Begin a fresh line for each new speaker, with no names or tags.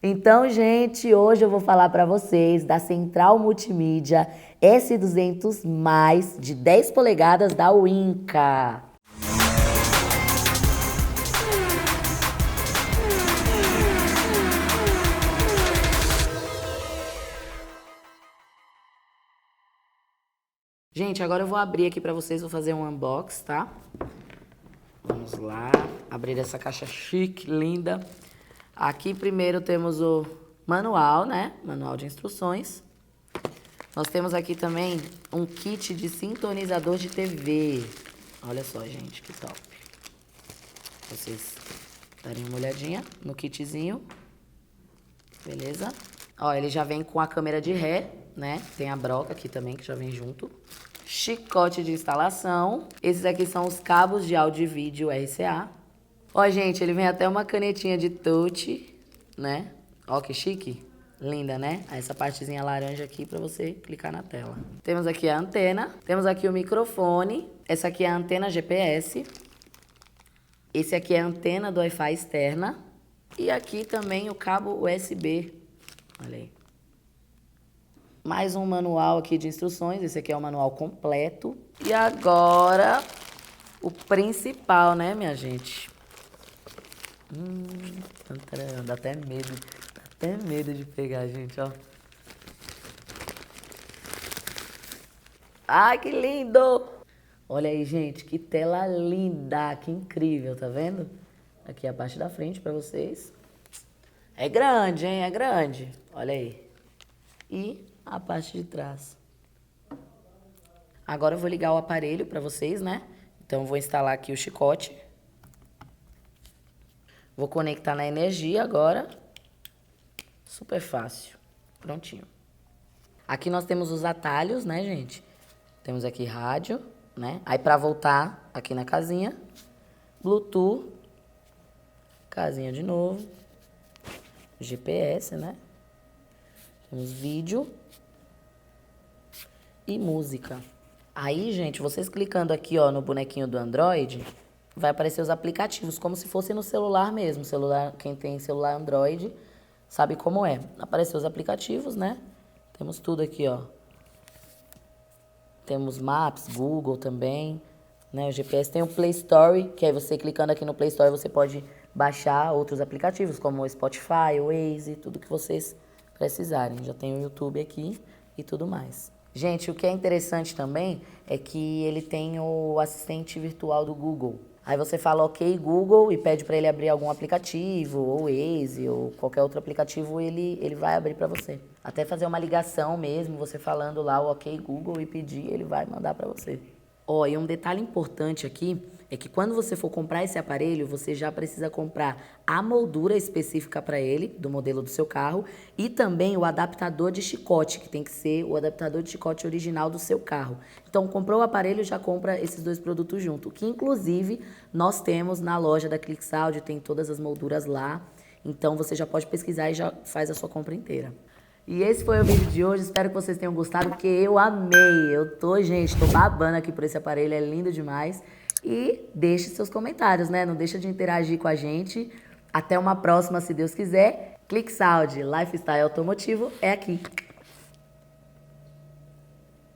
Então, gente, hoje eu vou falar para vocês da Central Multimídia S200 mais de 10 polegadas da Winca. Gente, agora eu vou abrir aqui para vocês, vou fazer um unbox, tá? Vamos lá, abrir essa caixa chique, linda. Aqui primeiro temos o manual, né? Manual de instruções. Nós temos aqui também um kit de sintonizador de TV. Olha só, gente, que top. Vocês darem uma olhadinha no kitzinho. Beleza? Ó, ele já vem com a câmera de ré, né? Tem a broca aqui também, que já vem junto. Chicote de instalação. Esses aqui são os cabos de áudio e vídeo RCA. Ó, gente, ele vem até uma canetinha de touch, né? Ó, que chique. Linda, né? Essa partezinha laranja aqui pra você clicar na tela. Temos aqui a antena. Temos aqui o microfone. Essa aqui é a antena GPS. Esse aqui é a antena do Wi-Fi externa. E aqui também o cabo USB. Olha aí. Mais um manual aqui de instruções. Esse aqui é o manual completo. E agora, o principal, né, minha gente? Dá até medo. Dá até medo de pegar, gente, ó. Ai, que lindo! Olha aí, gente, que tela linda, que incrível, tá vendo? Aqui a parte da frente pra vocês. É grande, hein? É grande. Olha aí. E a parte de trás. Agora eu vou ligar o aparelho pra vocês, né? Então eu vou instalar aqui o chicote. Vou conectar na energia agora. Super fácil. Prontinho. Aqui nós temos os atalhos, né, gente? Temos aqui rádio, né? Aí pra voltar aqui na casinha, Bluetooth, casinha de novo, GPS, né? Temos vídeo e música. Aí, gente, vocês clicando aqui, ó, no bonequinho do Android, vai aparecer os aplicativos, como se fosse no celular mesmo. Celular, quem tem celular Android sabe como é. Apareceu os aplicativos, né? Temos tudo aqui, ó. Temos Maps, Google também, né? O GPS tem o Play Store, que aí você clicando aqui no Play Store você pode baixar outros aplicativos, como o Spotify, o Waze, tudo que vocês precisarem. Já tem o YouTube aqui e tudo mais. Gente, o que é interessante também é que ele tem o assistente virtual do Google. Aí você fala OK Google e pede para ele abrir algum aplicativo, ou Waze, ou qualquer outro aplicativo, ele vai abrir para você. Até fazer uma ligação mesmo, você falando lá o OK Google e pedir, ele vai mandar para você. Ó, e um detalhe importante aqui é que quando você for comprar esse aparelho, você já precisa comprar a moldura específica para ele, do modelo do seu carro, e também o adaptador de chicote, que tem que ser o adaptador de chicote original do seu carro. Então, comprou o aparelho, já compra esses dois produtos junto, que inclusive nós temos na loja da ClickSound, tem todas as molduras lá, então você já pode pesquisar e já faz a sua compra inteira. E esse foi o vídeo de hoje, espero que vocês tenham gostado, porque eu amei. Gente, tô babando aqui por esse aparelho, é lindo demais. E deixe seus comentários, né? Não deixa de interagir com a gente. Até uma próxima, se Deus quiser. ClickSound, Lifestyle Automotivo, é aqui.